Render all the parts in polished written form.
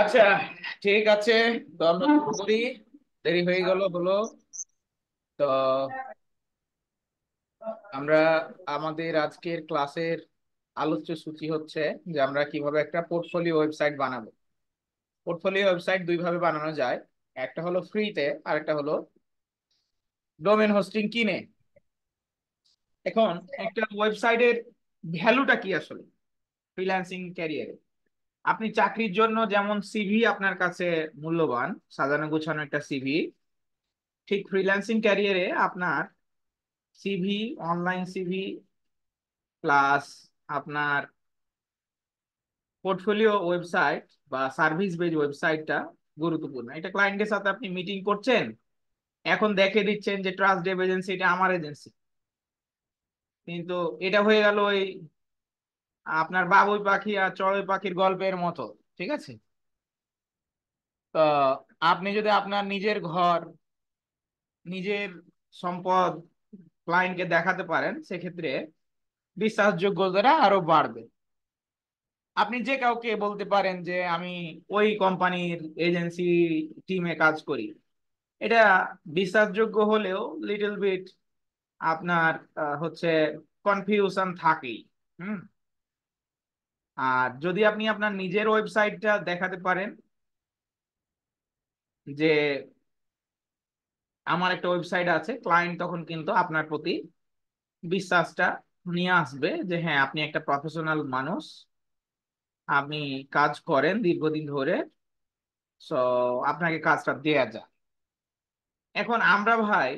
আচ্ছা, ঠিক আছে। তো আমরা শুরু করি। দেরি হয়ে গেল হলো। তো আমরা আমাদের আজকের ক্লাসের আলোচ্য সূচি হচ্ছে যে আমরা কিভাবে একটা পোর্টফোলিও ওয়েবসাইট বানাবো। পোর্টফোলিও ওয়েবসাইট দুই ভাবে বানানো যায়। একটা হলো ফ্রিতে, আর একটা হলো ডোমেন হোস্টিং কিনে। এখন একটা ওয়েবসাইটের ভ্যালুটা কি আসলে ফ্রিল্যান্সিং ক্যারিয়ারে? আপনি চাকরির জন্য যেমন সিভি আপনার কাছে মূল্যবান, সাজানো গোছানো একটা সিভি, ঠিক ফ্রিল্যান্সিং ক্যারিয়ারে আপনার সিভি, অনলাইন সিভি প্লাস আপনার পোর্টফোলিও ওয়েবসাইট বা সার্ভিস বেজ ওয়েবসাইটটা গুরুত্বপূর্ণ। এটা ক্লায়েন্টের সাথে আপনি মিটিং করছেন, এখন দেখে দিচ্ছেন যে ট্রাস্ট ডেভ এজেন্সি, এটা আমার এজেন্সি, কিন্তু এটা হয়ে গেল ওই আপনার বাবুই পাখি আর চড়ুই পাখির গল্পের মতো। ঠিক আছে? তো আপনি যদি আপনার নিজের ঘর, নিজের সম্পদ ক্লায়েন্টকে দেখাতে পারেন, সেক্ষেত্রে বিশ্বাসযোগ্যতাটা আরো বাড়বে। আপনি যে কাউকে বলতে পারেন যে আমি ওই কোম্পানির এজেন্সি টিমে কাজ করি। এটা বিশ্বাসযোগ্য হলেও লিটল বিট আপনার হচ্ছে কনফিউশন থাকেই। হুম। আর যদি আপনি আপনার নিজের ওয়েবসাইটটা দেখাতে পারেন যে আমার একটা ওয়েবসাইট আছে, ক্লায়েন্ট তখন কিন্তু আপনার প্রতি বিশ্বাসটা নিয়ে আসবে যে হ্যাঁ, আপনি একটা প্রফেশনাল মানুষ, আপনি কাজ করেন দীর্ঘদিন ধরে, সো আপনাকে কাজটা দেয়া যায়। এখন আমরা ভাই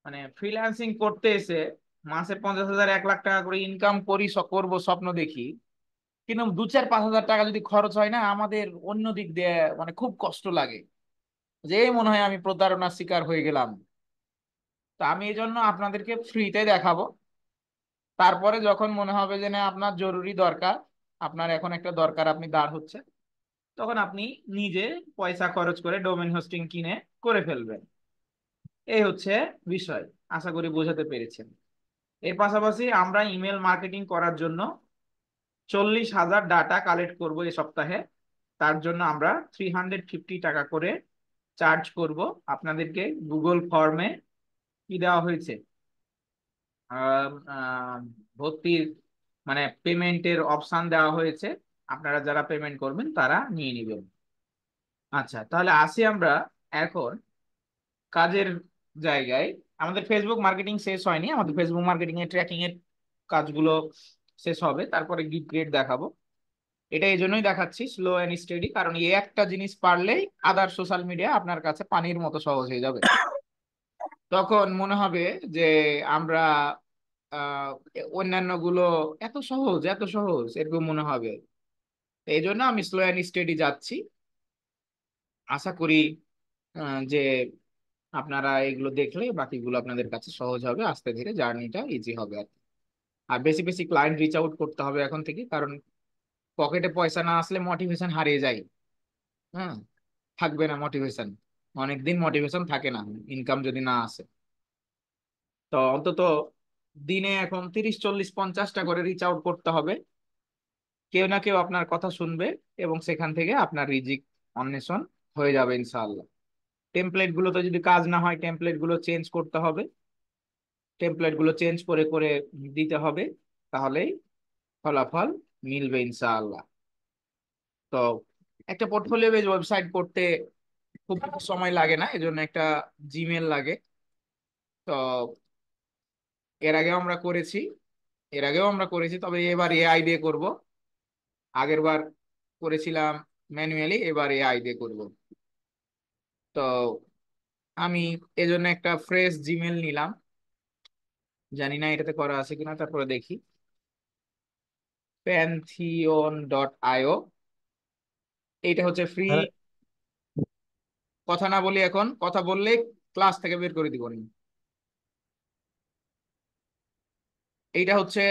মানে ফ্রিল্যান্সিং করতে এসে মাসে 50,000 1 লাখ টাকা করে ইনকাম করি, করবো স্বপ্ন দেখি, কিন্তু 2-4-5 হাজার টাকা যদি খরচ হয় না, আমাদের অন্য দিক দিয়ে মানে খুব কষ্ট লাগে, যে এই মনে হয় আমি প্রতারণার শিকার হয়ে গেলাম। তো আমি এই জন্য আপনাদেরকে ফ্রিতে দেখাবো। তারপরে যখন মনে হবে যে না আপনার জরুরি দরকার, আপনার এখন একটা দরকার আপনি দাঁড় হচ্ছে, তখন আপনি নিজে পয়সা খরচ করে ডোমেন হোস্টিং কিনে করে ফেলবেন। এই হচ্ছে বিষয়। আশা করি বোঝাতে পেরেছেন। এর পাশাপাশি আমরা ইমেল মার্কেটিং করার জন্য 40,000 ডাটা কালেক্ট করব এই সপ্তাহে। তার জন্য আমরা 350 টাকা করে চার্জ করব। আপনাদেরকে গুগল ফর্মে কি দেওয়া হয়েছে, আম, আম, ভর্তির মানে পেমেন্টের অপশন দেওয়া হয়েছে। আপনারা যারা পেমেন্ট করবেন তারা নিয়ে নেবেন। আচ্ছা, তাহলে আসি আমরা এখন কাজের জায়গায়। আমাদের ফেসবুক মার্কেটিং শেষ হয়নি, আমাদের ফেসবুক মার্কেটিং এর ট্র্যাকিং এর কাজগুলো শেষ হবে, তারপরে গিগ গ্রেড দেখাবো। এটা এই জন্যই দেখাচ্ছি স্লো অ্যান্ড স্টেডি, কারণ এই একটা জিনিস পারলেই আদার সোশ্যাল মিডিয়া আপনার কাছে পানির মতো সহজ হয়ে যাবে। তখন মনে হবে যে আমরা আহ অন্যান্য গুলো এত সহজ, এত সহজ এরকম মনে হবে। এই জন্য আমি স্লো অ্যান্ড স্টেডি যাচ্ছি। আশা করি যে আপনারা এগুলো দেখলে বাকিগুলো আপনাদের কাছে সহজ হবে, আস্তে ধীরে জার্নিটা ইজি হবে আর কি। আর বেশি বেশি ক্লায়েন্ট রিচ আউট করতে হবে এখন থেকে, কারণ পকেটে পয়সা না আসলে মোটিভেশন হারিয়ে যায়। হ্যাঁ, থাকবে না মোটিভেশন, অনেকদিন মোটিভেশন থাকে না ইনকাম যদি না আসে। তো অন্তত দিনে এখন 30-40-50টা করে রিচ আউট করতে হবে। কেউ না কেউ আপনার কথা শুনবে এবং সেখান থেকে আপনার রিজিক অন্বেষণ হয়ে যাবে ইনশাআল্লাহ। টেমপ্লেট গুলোতে যদি কাজ না হয়, টেমপ্লেট গুলো চেঞ্জ করতে হবে, টেমপ্লেট গুলো চেঞ্জ করে করে দিতে হবে, তাহলেই ফলাফল মিলবে ইনশাআল্লাহ। তো একটা পোর্টফোলিও বেজ ওয়েবসাইট করতে খুব সময় লাগে না, এজন্য একটা জিমেল লাগে। তো এর আগেও আমরা করেছি, তবে এবার এআই দিয়ে করব। আগের বার করেছিলাম ম্যানুয়ালি, এবার এআই দিয়ে করব। তো আমি এজন্য একটা ফ্রেশ জিমেল নিলাম, জানি না এটাতে করা আছে কিনা, তারপরে দেখি। pantheon.io, এইটা হচ্ছে ফ্রি। হ্যাঁ, কথা না বলি, এখন কথা বললে ক্লাস থেকে বের করে দিব নি। এইটা হচ্ছে,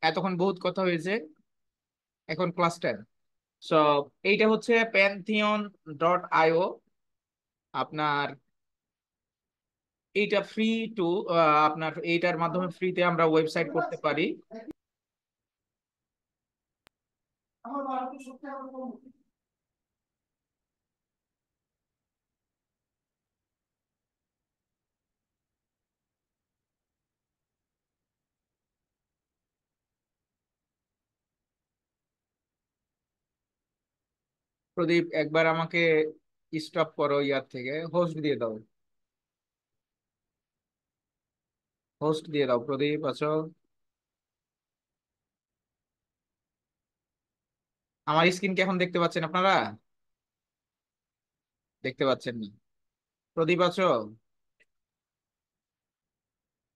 এতক্ষণ বহুত কথা হয়েছে, এখন ক্লাস 10। সো এইটা হচ্ছে pantheon.io। আপনার এইটা ফ্রি টু, আপনার এইটার মাধ্যমে ফ্রিতে আমরা ওয়েবসাইট করতে পারি। প্রদীপ, একবার আমাকে স্টপ করো, ইয়ার থেকে হোস্ট দিয়ে দাও। হোস্ট দিয়ে দাও প্রদীপ, আছো? আমার স্ক্রিন কি এখন দেখতে পাচ্ছেন আপনারা? দেখতে পাচ্ছেন না? প্রদীপ আছো?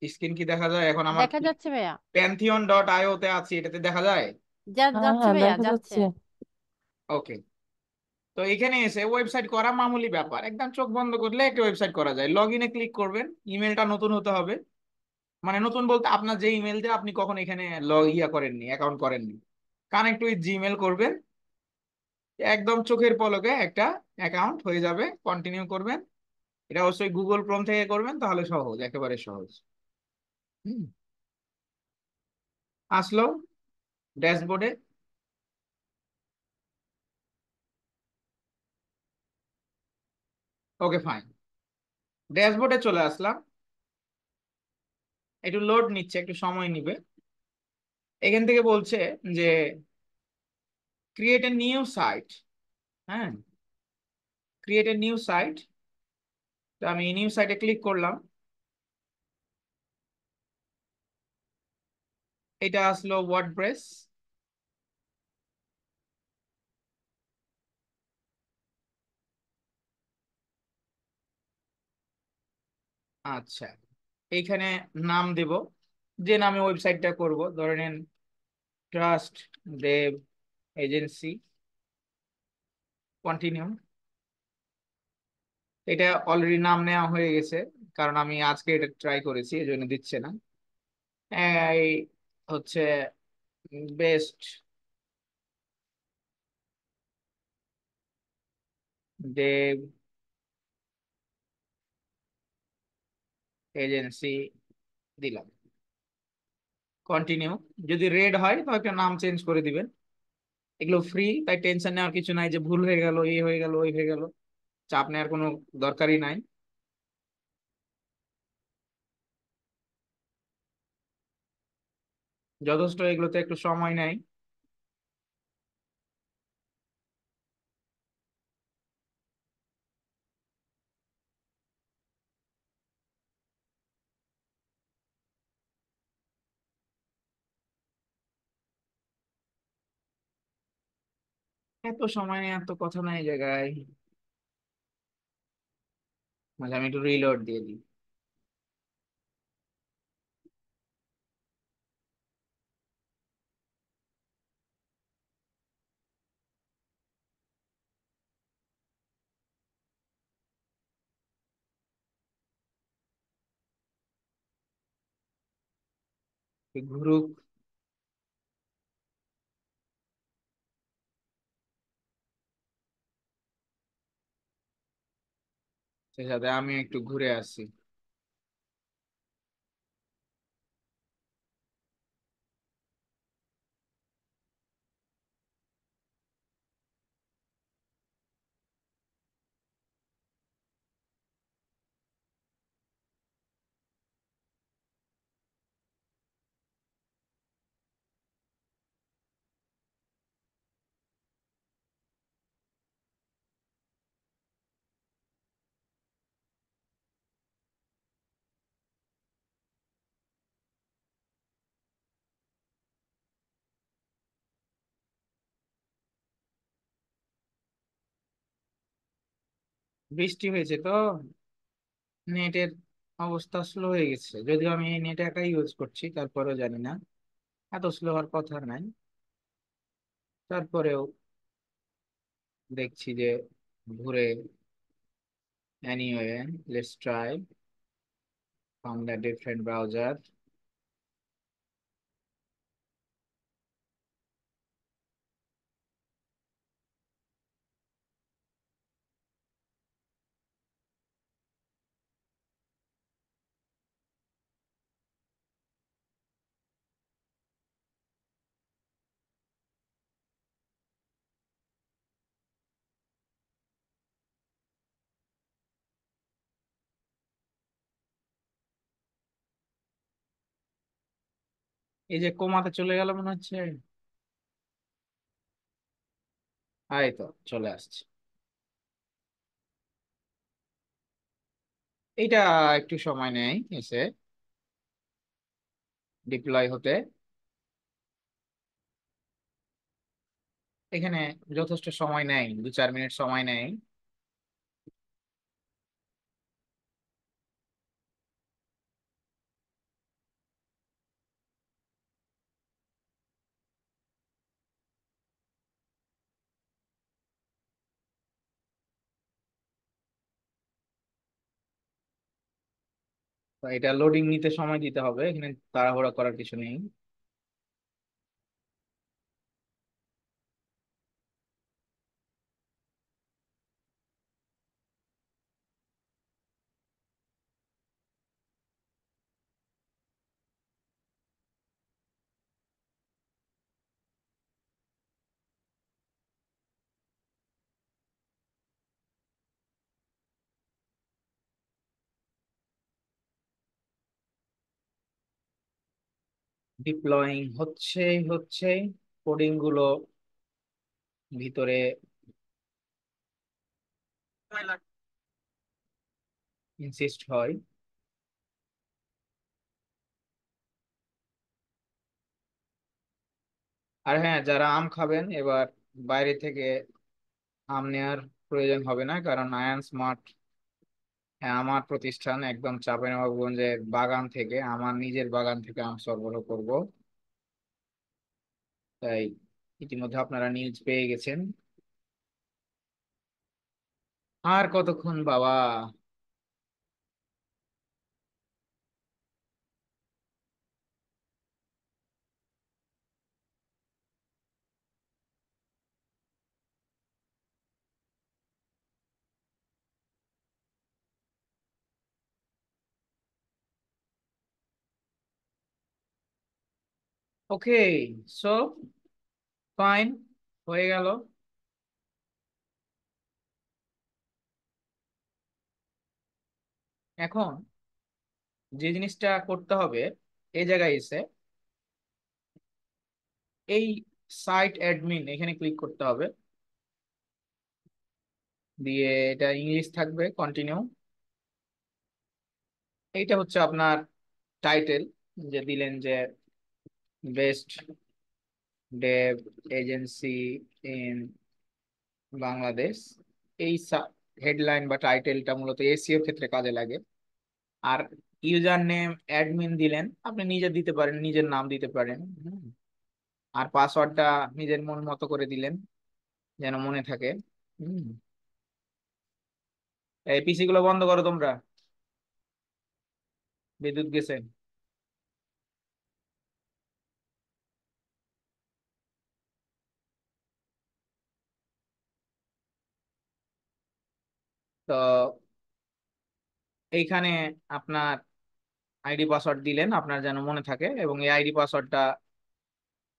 স্ক্রিন কি দেখা যায় এখন আমার? দেখা যাচ্ছে ভাইয়া। pantheon.io তে আছি, এটাতে দেখা যায়? হ্যাঁ যাচ্ছে হ্যাঁ, ভাইয়া, দেখা যাচ্ছে। যাচ্ছে। ওকে। তো এখানে এসে ওয়েবসাইট করা মামুলি ব্যাপার, একদম চোখ বন্ধ করলে একটা ওয়েবসাইট করা যায়। লগ ইনে ক্লিক করবেন, ইমেলটা নতুন হতে হবে। মানে নতুন বলতে আপনার যে ইমেল দিয়ে আপনি কখন এখানে করেননি, অ্যাকাউন্ট করেননি, কানেক্ট উইথ জিমেল করবেন। একদম চোখের পলকে একটা অ্যাকাউন্ট হয়ে যাবে, কন্টিনিউ করবেন। এটা অবশ্যই গুগল ক্রোম থেকে করবেন, তাহলে সহজ, একেবারে সহজ। হুম। আসলো ড্যাশবোর্ডে। ওকে ফাইন, ড্যাশবোর্ডে চলে আসলাম। একটু লোড নিচ্ছে, একটু সময় নিবে। এখান থেকে বলছে যে ক্রিয়েট এ নিউ সাইট। হ্যাঁ, ক্রিয়েট এ নিউ সাইট। তো আমি নিউ সাইটে ক্লিক করলাম। এটা আসলো ওয়ার্ডপ্রেস। আচ্ছা, এইখানে নাম দেব, যে নামে ওয়েবসাইটটা করব, ধরে নেন ট্রাস্ট দেব এজেন্সি। কন্টিনিউ। এটা অলরেডি নাম নেওয়া হয়ে গেছে, কারণ আমি আজকে এটা ট্রাই করেছি, এই জন্য দিচ্ছে না। এই হচ্ছে বেস্ট দেব এজেন্সি দিলাম। কন্টিনিউ। যদি রেড হয় তো একটা নাম চেঞ্জ করে দিবেন। এগুলো ফ্রি, তাই টেনশন নেওয়ার কিছু নাই যে ভুল হয়ে গেল, এই হয়ে গেল, ওই হয়ে গেল। চাপ নেওয়ার কোনো দরকারই নাই। যথেষ্ট, এগুলোতে একটু সময় নেয়। এত সময় নেই, এত কথা নাই এই জায়গায়। মানে আমি একটু রিলোড দিয়ে দিই। ঘুরুক। সেই সাথে আমি একটু ঘুরে আসি। বৃষ্টি হয়েছে তো নেটের অবস্থা স্লো হয়ে গেছে, যদিও আমি এই নেট একাই ইউজ করছি, তারপরেও জানি না, এত স্লো হওয়ার কথা নাই। তারপরেও দেখছি যে ঘুরে। anyway, let's try from the different browser. এই যে কোমাতে চলে গেল মনে হচ্ছে। এই তো চলে আসছে। এটা একটু সময় নেয় এসে ডিপ্লয় হতে। এখানে যথেষ্ট সময় নেয়, 2-4 মিনিট সময় নেয়। তো এটা লোডিং নিতে সময় দিতে হবে, এখানে তাড়াহুড়া করার কিছু নেই। ডিপ্লয়িং হচ্ছে হচ্ছে কোডিং গুলো ভিতরে ইনসিস্ট হয়। আর হ্যাঁ, যারা আম খাবেন এবার, বাইরে থেকে আম নেওয়ার প্রয়োজন হবে না, কারণ আয়ান স্মার্ট, হ্যাঁ, আমার প্রতিষ্ঠান একদম চাঁপাইনবাবগঞ্জের বাগান থেকে, আমার নিজের বাগান থেকে আম সরবরাহ করব। তাই ইতিমধ্যে আপনারা নিউজ পেয়ে গেছেন। আর কতক্ষণ বাবা। ওকে, সো ফাইন, হয়ে গেল। এখন যে জিনিসটা করতে হবে, এই জায়গায় এসে এই সাইট অ্যাডমিন এখানে ক্লিক করতে হবে। দিয়ে এটা ইংলিশ থাকবে, কন্টিনিউ। এইটা হচ্ছে আপনার টাইটেল, যে দিলেন যে best Dave agency in Bangladesh. এই হেডলাইন বা টাইটেলটা মূলত এসইও ক্ষেত্রে কাজে লাগে। আর ইউজার নেম অ্যাডমিন দিলেন, আপনি নিজে দিতে পারেন, নিজের নাম দিতে পারেন। হুম। আর পাসওয়ার্ডটা নিজের মন মতো করে দিলেন, যেন মনে থাকে। হুম। এই পিসি গুলো বন্ধ করো তোমরা, বিদ্যুৎ গেছে। তো এইখানে আপনার আইডি পাসওয়ার্ড দিলেন আপনার যেন মনে থাকে, এবং এই আইডি পাসওয়ার্ডটা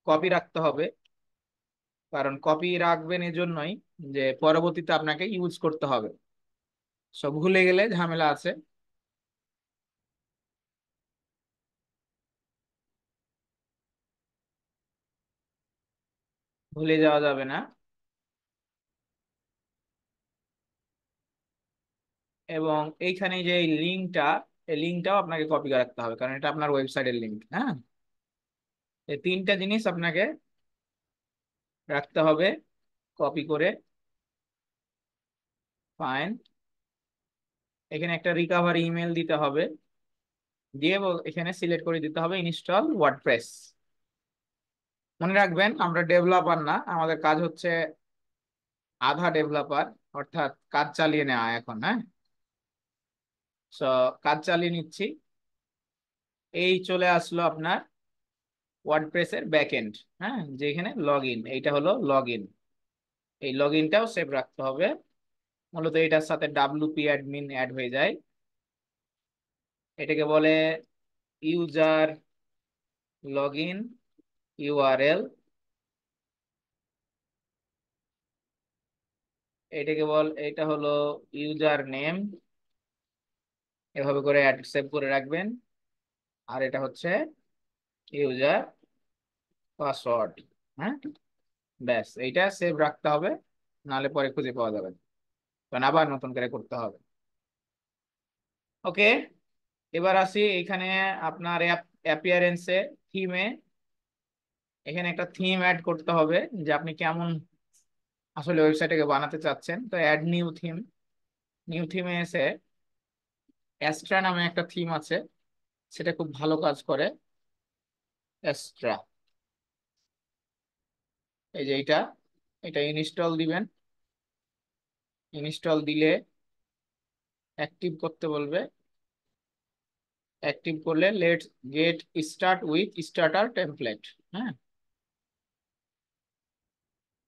কপি রাখতে হবে। কারণ কপি রাখবেন এজন্যই যে পরবর্তীতে আপনাকে ইউজ করতে হবে। সব ভুলে গেলে ঝামেলা আছে। ভুলে যাওয়া যাবে না। এবং এইখানে যে লিঙ্কটা, এই লিঙ্কটাও আপনাকে কপি করে রাখতে হবে, কারণ এটা আপনার ওয়েবসাইটের লিঙ্ক। হ্যাঁ, এই তিনটা জিনিস আপনাকে রাখতে হবে কপি করে। ফাইন, এখানে একটা রিকভারি ইমেল দিতে হবে। দিয়ে এখানে সিলেক্ট করে দিতে হবে ইনস্টল ওয়ার্ডপ্রেস। মনে রাখবেন, আমরা ডেভেলপার না, আমাদের কাজ হচ্ছে আধা ডেভেলপার, অর্থাৎ কাজ চালিয়ে নেওয়া এখন। হ্যাঁ, সো কাজ চালিয়ে নিচ্ছি। এই চলে আসলো আপনার ওয়ার্ডপ্রেসের ব্যাক এন্ড। হ্যাঁ, যেখানে লগ ইন, এইটা হলো লগ ইন। এই লগ ইনটাও সেভ রাখতে হবে। মূলত এটার সাথে ডাব্লুপি অ্যাডমিন অ্যাড হয়ে যায়। এটাকে বলে ইউজার লগ ইন ইউআরএল। এটা হলো ইউজার নেম। এভাবে করে অ্যাড সেভ করে রাখবেন। আর এটা হচ্ছে ইউজার পাসওয়ার্ড। হ্যাঁ, ব্যাস এইটা সেভ রাখতে হবে, নাহলে পরে খুঁজে পাওয়া যাবে না। কারণ আবার নতুন করে করতে হবে। ওকে, এবার আসি এখানে আপনার অ্যাপিয়ারেন্সে, থিমে। এখানে একটা থিম অ্যাড করতে হবে, যে আপনি কেমন আসলে ওয়েবসাইটটাকে বানাতে চাচ্ছেন। তো অ্যাড নিউ থিম, নিউ থিমে এসে অ্যাস্ট্রা নামে একটা থিম আছে, সেটা খুব ভালো কাজ করে। অ্যাস্ট্রা, এই যে এটা, এটা ইনস্টল দিবেন। ইনস্টল দিলে অ্যাক্টিভ করতে বলবে। অ্যাক্টিভ করলে let's get start with starter template. হ্যাঁ,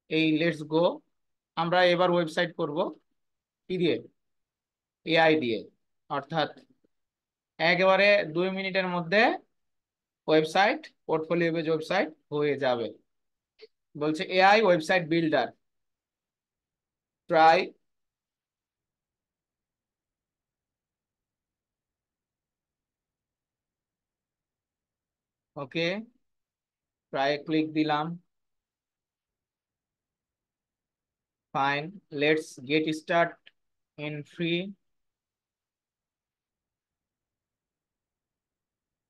এই লেটস গো, আমরা এবার ওয়েবসাইট করব কি দিয়ে? এআই দিয়ে। অর্থাৎ একেবারে 2 মিনিটের মধ্যে ওয়েবসাইট, পোর্টফোলিও পেজ ওয়েবসাইট হয়ে যাবে। বলছে এআই ওয়েবসাইট বিল্ডার, ট্রাই। ওকে, ট্রাই ক্লিক দিলাম। Fine, let's get start in free.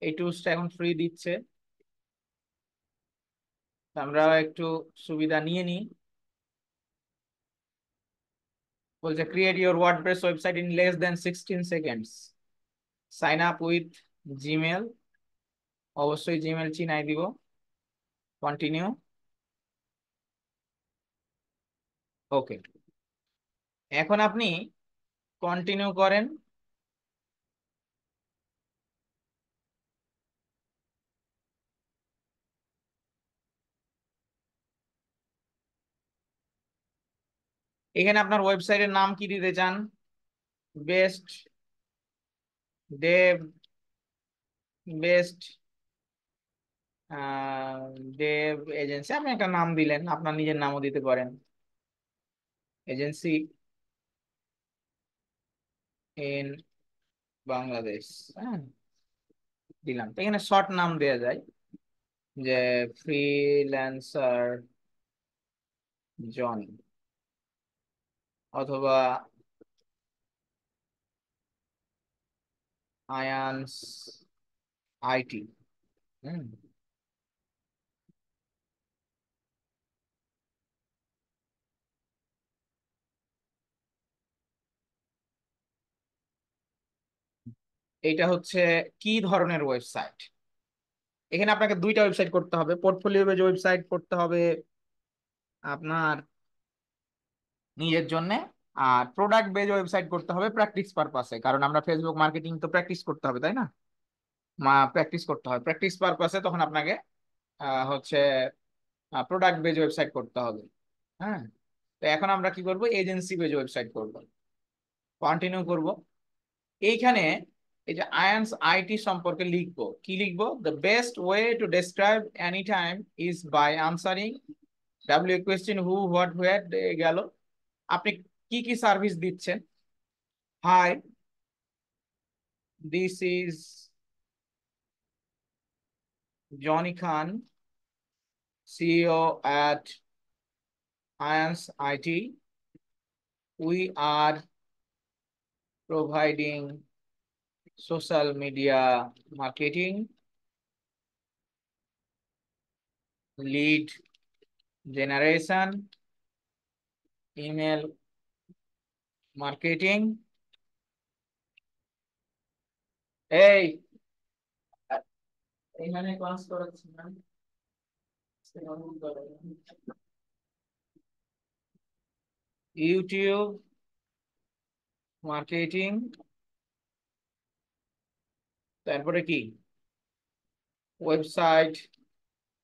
এই টুলসটা এখন ফ্রি দিচ্ছে, তো আমরা একটু সুবিধা নিয়ে নিই। বলছে create your WordPress website in less than 16 seconds, sign up with Gmail. অবশ্যই জিমেল চিনাই দিব। কন্টিনিউ। ওকে, এখন আপনি কন্টিনিউ করেন। এখানে আপনার ওয়েবসাইটের নাম কি দিতে চান? Best Dave, best Dave agency, আপনি একটা নাম দিলেন, আপনার নিজের নামও দিতে পারেন। Agency in Bangladesh. হ্যাঁ, দিলাম। তো এখানে শর্ট নাম দেওয়া যায়, যে ফ্রিল্যান্সার জন, অথবা আয়ান্স আইটি। হুম, এইটা হচ্ছে কি ধরনের ওয়েবসাইট? এখানে আপনাকে দুইটা ওয়েবসাইট করতে হবে, পোর্টফোলিও পেজ ওয়েবসাইট করতে হবে আপনার নিজের জন্য, আর প্রোডাক্ট বেজ ওয়েবসাইট করতে হবে প্র্যাকটিস পারপাসে, কারণ আমরা ফেসবুক মার্কেটিং তো প্র্যাকটিস করতে হবে, তাই না? প্র্যাকটিস করতে হবে, প্র্যাকটিস পারপাসে তখন আপনাকে হচ্ছে প্রোডাক্ট বেজ ওয়েবসাইট করতে হবে। হ্যাঁ, তো এখন আমরা কি করব? এজেন্সি বেজ ওয়েবসাইট করব। কন্টিনিউ করব। এইখানে এই যে আয়ান্স আইটি সম্পর্কে লিখবো, কি লিখবো? The best way to describe any time is by answering W question who what where. গেল। আপনি কি কি সার্ভিস দিচ্ছেন? Hi, this is Johnny Khan, CEO at Ions IT. We are providing social media marketing, lead generation, email marketing. এই এখানে class করাচ্ছি না, YouTube marketing, তারপরে কি? Website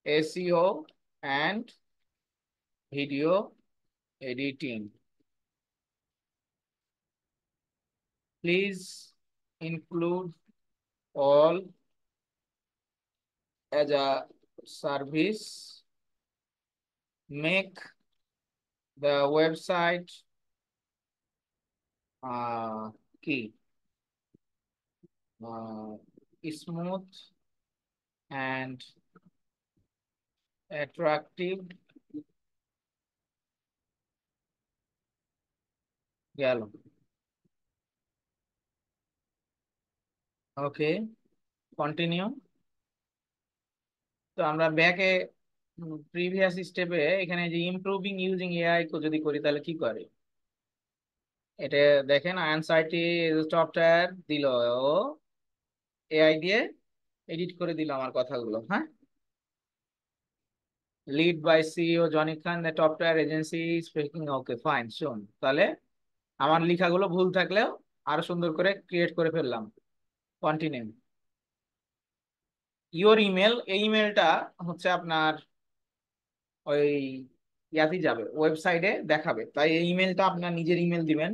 SEO and video editing. Please include all as a service. Make the website key smooth and attractive গেল। ওকে, continue. তো আমরা ব্যাকে প্রিভিয়াস স্টেপে এখানে যে ইমপ্রুভিং ইউজিং এআই যদি করি তাহলে কি করে এটা দেখেন। আনসারটি সফটওয়্যার দিল ও এআই দিয়ে এডিট করে দিল আমার কথাগুলো। হ্যাঁ, lead by CEO Johnny Khan, the software agency speaking. Okay fine, শোন তাহলে আমার লেখাগুলো ভুল থাকলেও আরো সুন্দর করে ক্রিয়েট করে ফেললাম। কন্টিনিউ। ইওর ইমেল, এই ইমেলটা হচ্ছে আপনার ওই ইয়াতেই যাবে, ওয়েবসাইটে দেখাবে, তাই এই ইমেলটা আপনার নিজের ইমেল দিবেন।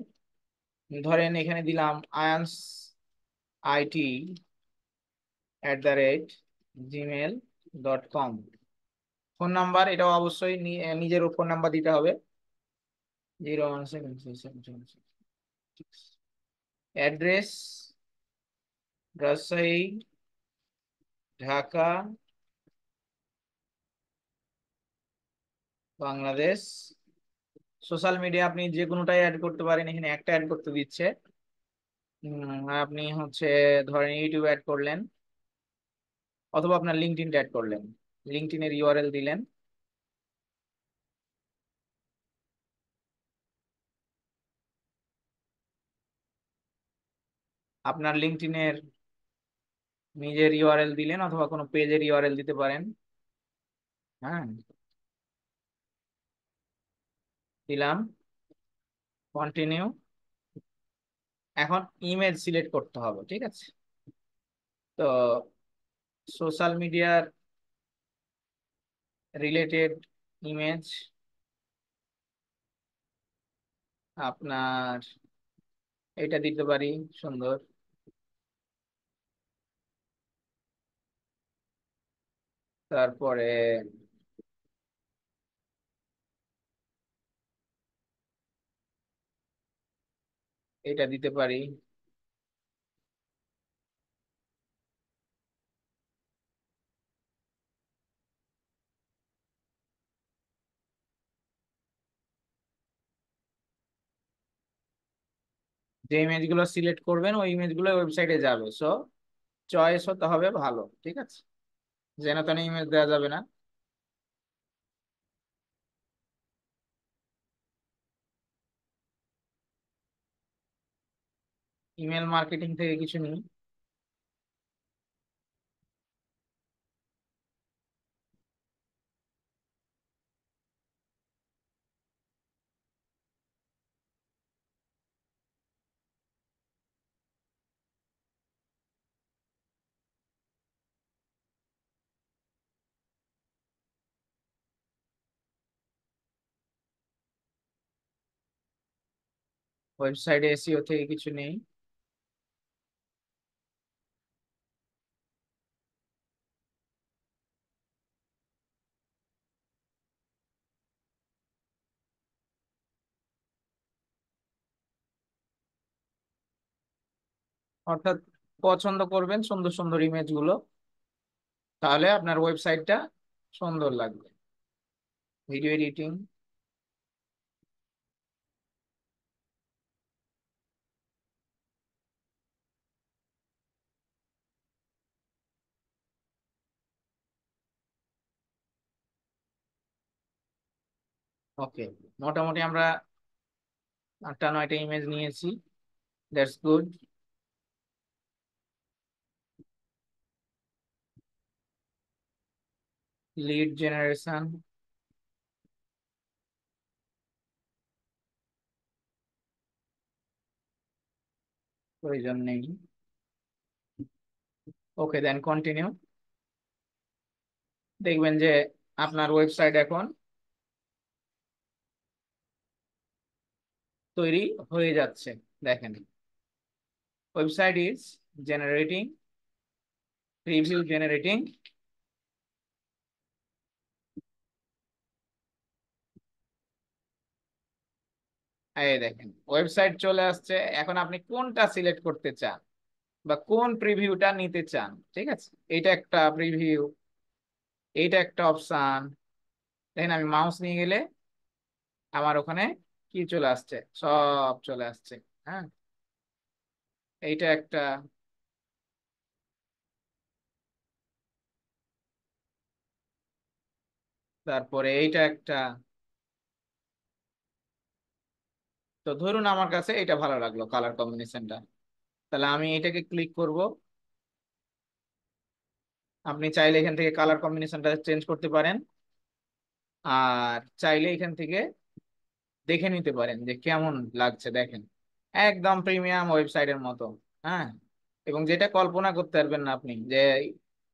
ধরেন এখানে দিলাম ayans.it@gmail.com। ফোন নাম্বার এটাও অবশ্যই নিজের ফোন নাম্বার দিতে হবে। 0173776। Address Rajshahi, Dhaka, Bangladesh. Social media আপনি যে কোনোটাই অ্যাড করতে পারেন, এখানে একটা অ্যাড করতে দিচ্ছে। আপনি হচ্ছে ধরেন ইউটিউব অ্যাড করলেন, অথবা আপনার লিঙ্কডইন অ্যাড করলেন, লিঙ্কডইনের ইউআরএল দিলেন। আপনার লিঙ্কডইনের নিজের ইউআরএল দিলেন, অথবা কোনো পেজের ইউআরএল দিতে পারেন। হ্যাঁ, দিলাম, কন্টিনিউ। এখন ইমেজ সিলেক্ট করতে হবে, ঠিক আছে? তো সোশ্যাল মিডিয়ার রিলেটেড ইমেজ আপনার এটা দিতে পারি, সুন্দর। তারপরে এটা দিতে পারি। যে ইমেজগুলো সিলেক্ট করবেন ওই ইমেজগুলো ওয়েবসাইটে যাবে, সো চয়েস হতে হবে ভালো, ঠিক আছে? যেন তেন ইমেজ দেওয়া যাবে না। ইমেল মার্কেটিং থেকে কিছু নেই। ওয়েবসাইটে এসইও থেকে কিছু নেই। অর্থাৎ পছন্দ করবেন সুন্দর সুন্দর ইমেজ গুলো, তাহলে আপনার ওয়েবসাইটটা সুন্দর লাগবে। Video editing. ওকে, মোটামুটি আমরা 8টা 9টা ইমেজ নিয়েছি। That's good. লিড জেনারেশন প্রয়োজন নেই। ওকে, দেন কন্টিনিউ। দেখবেন যে আপনার ওয়েবসাইট এখন তৈরি হয়ে যাচ্ছে। দেখেন, website is generating, review generating. এই দেখেন ওয়েবসাইট চলে আসছে। এখন আপনি কোনটা সিলেক্ট করতে চান বা কোন প্রিভিউটা নিতে চান, ঠিক আছে? এটা একটা প্রিভিউ, এইটা একটা অপশন, দেখেন আমি মাউস নিয়ে গেলে আমার ওখানে কি চলে আসছে, সব চলে আসছে। হ্যাঁ, এইটা একটা, তারপরে এইটা একটা। তো ধরুন আমার কাছে এটা ভালো লাগলো কালার কম্বিনেশনটা, তাহলে আমি এটাকে ক্লিক করব। আপনি চাইলে এখান থেকে কালার কম্বিনেশনটা চেঞ্জ করতে পারেন, আর চাইলে এখান থেকে দেখে নিতে পারেন যে কেমন লাগছে। দেখেন একদম প্রিমিয়াম ওয়েবসাইটের মতো। হ্যাঁ, এবং যেটা কল্পনা করতে পারবেন না আপনি যে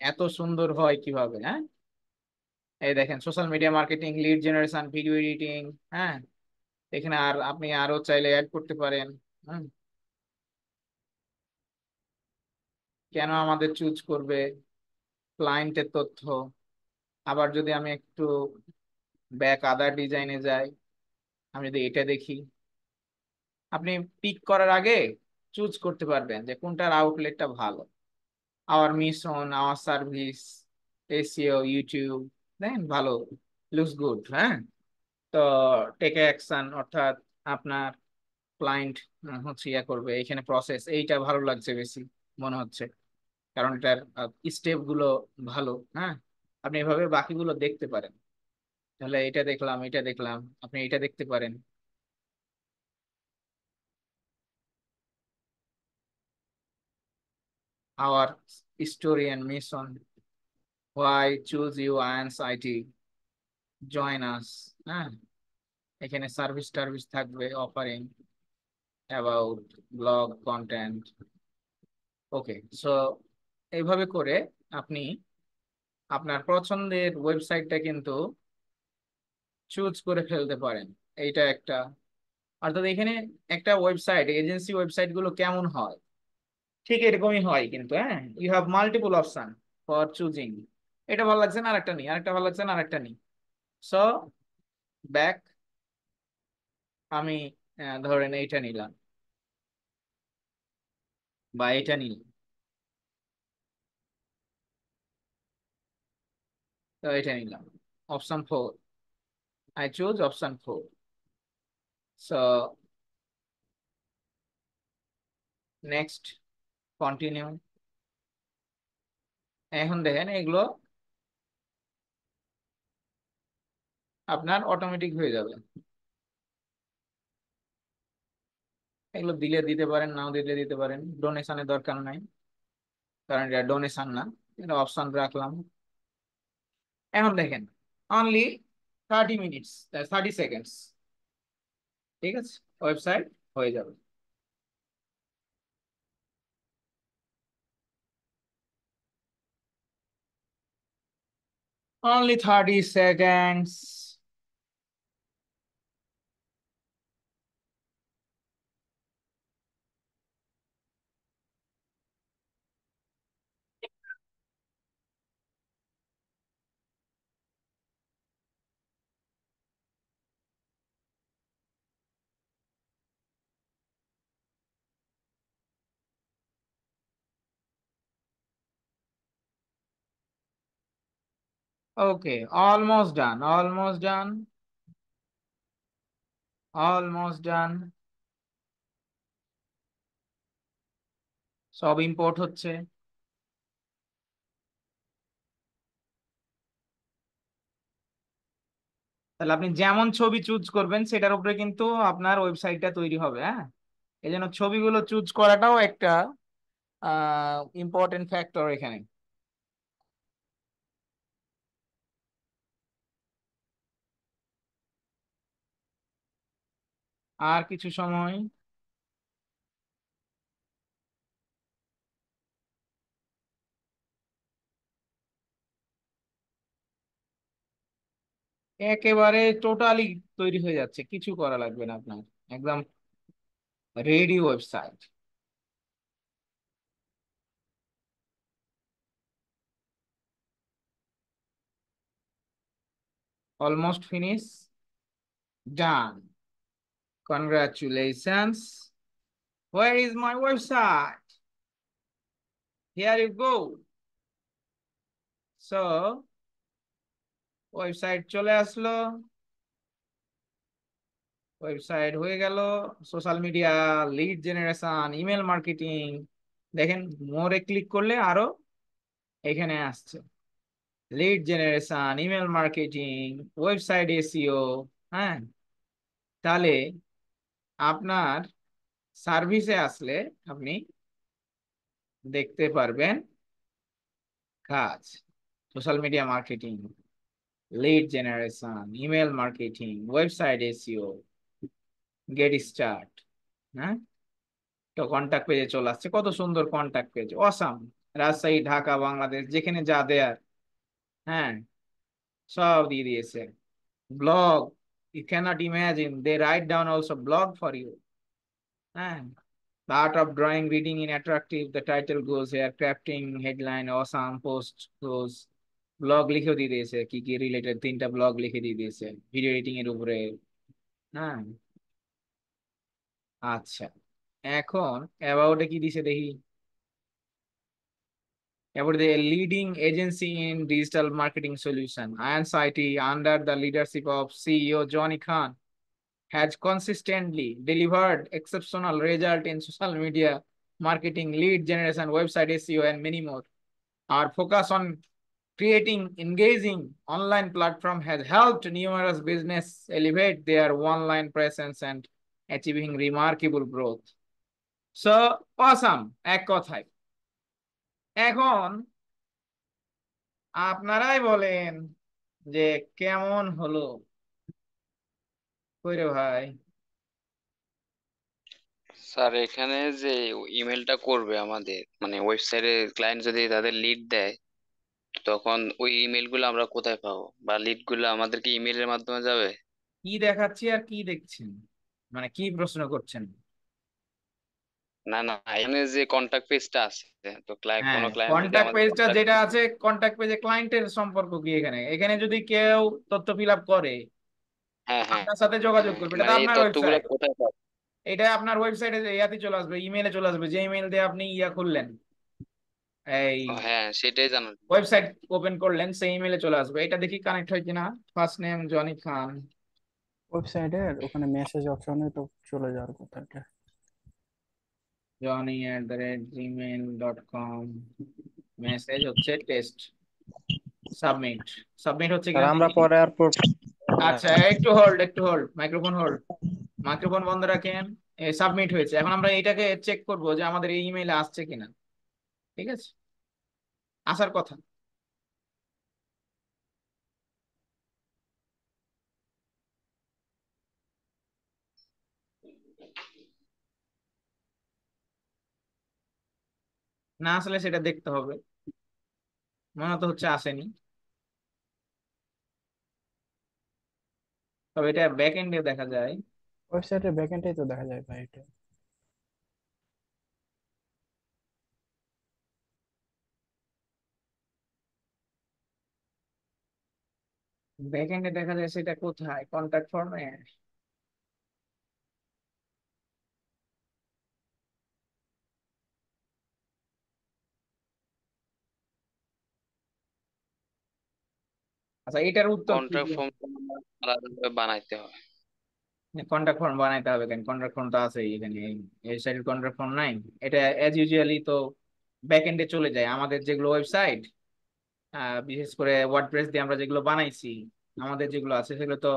এত সুন্দর হয় কিভাবে। হ্যাঁ, এই দেখেন social media marketing, lead generation, video editing. হ্যাঁ, এখানে আর আপনি আরো চাইলে অ্যাড করতে পারেন। হুম, কেন আমাদের চুজ করবে, ক্লায়েন্টের তথ্য। আবার যদি আমি একটু ব্যাক আদার ডিজাইনে যাই, আমি যদি এটা দেখি, আপনি পিক করার আগে চুজ করতে পারবেন যে কোনটার আউটলেটটা ভালো। Our mission, our service, SEO, YouTube. দেখেন ভালো, লুকস গুড। হ্যাঁ, তো টেক অ্যাকশন অর্থাৎ আপনার ক্লায়েন্ট হচ্ছে ইয়া করবে এখানে, প্রসেস এইটা ভালো লাগছে বেশি মনে হচ্ছে, কারণ এটার স্টেপ গুলো ভালো। হ্যাঁ, আপনি এভাবে বাকিগুলো দেখতে পারেন। তাহলে এটা দেখলাম, এটা দেখলাম, আপনি এটা দেখতে পারেন। Our story and mission, why choose you INS IT, join us. হ্যাঁ, এখানে সার্ভিস টার্ভিস থাকবে, offering, about, blog content. Okay, so এইভাবে করে আপনি আপনার পছন্দের ওয়েবসাইটটা কিন্তু চুজ করে ফেলতে পারেন। এইটা একটা, অর্থাৎ এখানে একটা ওয়েবসাইট, এজেন্সি ওয়েবসাইট গুলো কেমন হয় ঠিক এরকমই হয় কিন্তু। হ্যাঁ, you have multiple option for choosing. এটা ভালো লাগছে না, আরেকটা নিই, আরেকটা ভালো লাগছে না, আরেকটা নিই। সো ব্যাক, আমি ধরেন এইটা নিলাম, বা এটা নিলাম। তো এটা নিলাম, option 4, I choose option 4। So next, continue. এখন দেখেন এগুলো আপনার অটোমেটিক হয়ে যাবে। এগুলো দিলে দিতে পারেন, নাও দিলে দিতে পারেন, ডোনেশনের দরকার নাই, কারণ এটা ডোনেশন না, এটা অপশন রাখলাম। এখন দেখেন অনলি 30 মিনিটস, 30 সেকেন্ডস, ঠিক আছে, ওয়েবসাইট হয়ে যাবে। Only 30 seconds. Okay, almost done, almost done, almost done. সব ইম্পোর্ট হচ্ছে। তাহলে আপনি যেমন ছবি চুজ করবেন সেটার উপরে কিন্তু আপনার ওয়েবসাইটটা তৈরি হবে। হ্যাঁ, এই জন্য ছবিগুলো চুজ করাটাও একটা ইম্পর্টেন্ট ফ্যাক্টর এখানে। আর কিছু সময়। একেবারে টোটালি তৈরি হয়ে যাচ্ছে, কিছু করা লাগবে না আপনার, একদম ready website. Almost finish, done, congratulations, where is my website, here you go। So website চলে আসলো, ওয়েবসাইট হয়ে গেল। Social media, lead generation, email marketing, দেখেন মোরে ক্লিক করলে আরো এখানে আসছে lead generation, email marketing, website SEO. হ্যাঁ, তাহলে আপনার সার্ভিসে আসলে আপনি দেখতে পারবেন কাজ, social media marketing, lead generation, email marketing, website SEO, get start. হ্যাঁ, তো কন্টাক্ট পেজে চলে আসছে, কত সুন্দর contact page, awesome. Rajshahi, Dhaka, Bangladesh, যেখানে যা দেয়ার, হ্যাঁ, সব দিয়ে দিয়েছে। Blog, you cannot imagine, they write down also blog for you. হ্যাঁ, the art of drawing, reading in attractive, the title goes here, crafting headline, awesome post goes, blog লিখেও দিয়ে দিয়েছে, কি কি রিলেটেড 3টা ব্লগ লিখে দিয়ে দিয়েছে ভিডিও এডিটিং এর উপরে। হ্যাঁ, আচ্ছা, এখন অ্যাবাউটে কি দিছে দেখি। about the leading agency in digital marketing solution. INSIT, under the leadership of CEO Johnny Khan, has consistently delivered exceptional result in social media marketing, lead generation, website SEO, and many more. Our focus on creating engaging online platform has helped numerous business elevate their online presence and achieving remarkable growth. So awesome, এক কথায়। এখন আপনারাই বলেন যে কেমন হলো, কইরে ভাই। স্যার এখানে যে ইমেলটা করবে আমাদের মানে ওয়েবসাইটে ক্লায়েন্ট যদি তাদের লিড দেয়, তখন ওই ইমেল গুলো আমরা কোথায় পাবো, বা লিড গুলো আমাদেরকে ইমেলের মাধ্যমে যাবে? কি দেখাচ্ছি আর কি দেখছেন, মানে কি প্রশ্ন করছেন? না না, এখানে যে কন্টাক্ট পেজটা আছে, তো ক্লায়েন্ট, হ্যাঁ, কোনো ক্লায়েন্ট যদি কন্টাক্ট আমাদের পেজটা কন্টাক্ট, যেটা আছে, কন্টাক্ট পেজে ক্লায়েন্টের সম্পর্ক কি, এখানে এখানে যদি কেউ তথ্য ফিল আপ করে হ্যাঁ হ্যাঁ, আপনার সাথে যোগাযোগ করবে, এটা তো মানে এই আপনার তথ্যগুলো ওয়েবসাইট। কোথায় পাবো? এটা আপনার ওয়েবসাইটে ইয়াতে চলে আসবে, ইমেলে চলে আসবে, যে ইমেল দিয়ে আপনি ইয়া খুললেন, এই ও হ্যাঁ, সেটাই জানার। ওয়েবসাইট ওপেন করলেন, সেই ইমেলে চলে আসবে। এটা দেখি কানেক্ট হয় কিনা। ফার্স্ট নেম জনি খান, ওয়েবসাইটের ওখানে মেসেজ অপশনে তো চলে যাওয়ার কথা এটা। johnny@gmail.com, মেসেজ হচ্ছে টেস্ট, সাবমিট। সাবমিট হচ্ছে স্যার কিনা আমরা দেখি। পরে আর আচ্ছা, একটু হোল্ড, একটু হোল্ড, মাইক্রোফোন হোল্ড, মাইক্রোফোন বন্ধ রাখেন। সাবমিট হয়েছে, এখন আমরা এটাকে চেক করব যে আমাদের এই ইমেইলে আসছে কিনা। ঠিক আছে, আসার কথা। না আসলে সেটা দেখতে হবে, মনে তো হচ্ছে আসেনি। তবে এটা ব্যাক এন্ডে দেখা যায়। ওয়েবসাইটের ব্যাকএন্ডেই তো দেখা যায় ভাই এটা। ব্যাক এন্ডে দেখা যায় সেটা কোথায়, কন্ট্যাক্ট ফর্মে। আচ্ছা, এটার উত্তর কি? কন্ট্রাক্ট ফর্ম আলাদাভাবে বানাইতে হয়? কন্ট্যাক্ট ফর্ম বানাইতে হবে কেন? কন্ট্যাক্ট ফর্ম তো আছেই এখানে, এই সাইডের কন্ট্যাক্ট ফর্ম নাই? এটা অ্যাজ ইউজুয়ালি তো ব্যাক এন্ডে চলে যায়, আমাদের যেগুলো ওয়েবসাইট, বিশেষ করে ওয়ার্ডপ্রেস দিয়ে আমরা যেগুলো বানাইছি, আমাদের যেগুলো আছে সেগুলো তো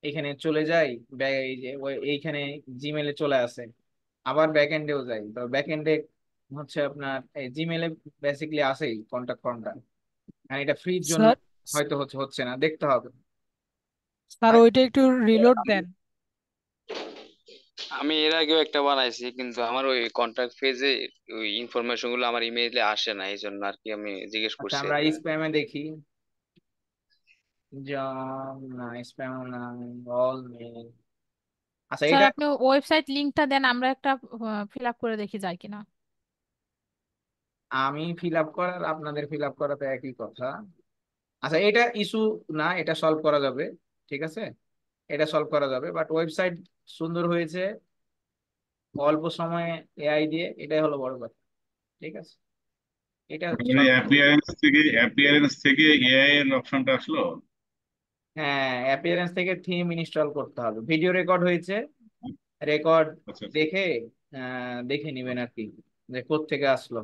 এখানে চলে যায়, এই যে এইখানে জিমেলে চলে আসে, আবার ব্যাক এন্ডেও যায়। তো ব্যাক এন্ডে হচ্ছে আপনার এই জিমেলে বেসিক্যালি আসেই কন্ট্যাক্ট ফর্মটা, আর এটা ফ্রির জন্য স্যার, হয়তো হচ্ছে না, দেখতে হবে। স্যার আর ওইটা একটু রিলোড দেন। আমি এর আগেও একটা বানাইছি, কিন্তু আমার ওই কন্ট্যাক্ট পেজে ওই ইনফরমেশন গুলো আমার ইমেইলে আসে না, এই জন্য আর কি আমি জিজ্ঞেস আচ্ছা, করছি আমরা আর কি। স্প্যামে দেখি। না, স্প্যাম না, অল মেল। আচ্ছা, স্যার এটা আপনি ওয়েবসাইট লিংকটা দেন, আমরা একটা ফিল আপ করে দেখি যায় কিনা। আমি ফিল আপ করার আপনাদের ফিল আপ করাতে একই কথা। আচ্ছা, এটা ইস্যু না, এটা সলভ করা যাবে। ঠিক আছে, এটা সলভ করা যাবে, বাট ওয়েবসাইট সুন্দর হয়েছে অল্প সময়ে এআই দিয়ে, এটাই হলো বড় কথা। ঠিক আছে, এটা মানে solve- অ্যাপিয়ারেন্স থেকে এআই এর অপশনটা আসলো। হ্যাঁ, অ্যাপিয়ারেন্স থেকে থিম ইনস্টল করতে হবে। ভিডিও রেকর্ড হয়েছে, রেকর্ড দেখে দেখে নিবেন আর কি যে কোত্থেকে আসলো।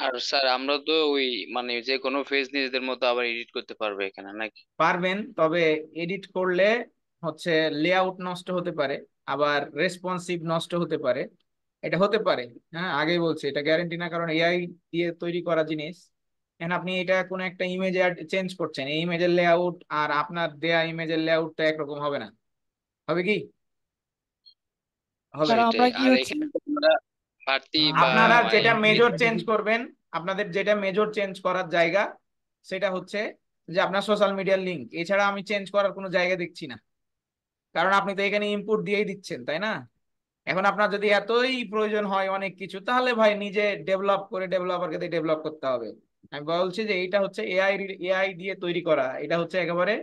আর স্যার আমরা তো ওই মানে যে কোনো ফেজ নিজেদের মতো আবার এডিট করতে পারবো এখানে নাকি? পারবেন, তবে এডিট করলে হচ্ছে লেআউট নষ্ট হতে পারে, আবার রেসপন্সিভ নষ্ট হতে পারে। এটা হতে পারে, হ্যাঁ আগেই বলছি, এটা গ্যারেন্টি না, কারণ এআই দিয়ে তৈরি করা জিনিস। এখন আপনি এটা কোনো একটা ইমেজে চেঞ্জ করছেন, এই ইমেজের লেআউট আর আপনার দেয়া ইমেজের লেআউটটা একরকম হবে না। হবে কি? হবে স্যার না। আমরা সেটাই। কি আর হচ্ছে এখানে তো আমরা বাড়তি বা আপনারা যেটা ইনক্রিজ। মেজর চেঞ্জ করবেন, আপনাদের যেটা মেজর চেঞ্জ করার জায়গা, সেটা হচ্ছে যে আপনার সোশ্যাল মিডিয়ার লিঙ্ক। এছাড়া আমি চেঞ্জ করার কোনো জায়গা দেখছি না, কারণ আপনি তো এখানে ইনপুট দিয়েই দিচ্ছেন, তাই না? এখন আপনার যদি এতই প্রয়োজন হয় অনেক কিছু, তাহলে ভাই নিজে ডেভেলপ করে ডেভেলপারকে দিয়ে ডেভেলপ করতে হবে। আমি বলছি যে এইটা হচ্ছে এআই, এআই দিয়ে তৈরি করা, এটা হচ্ছে একেবারে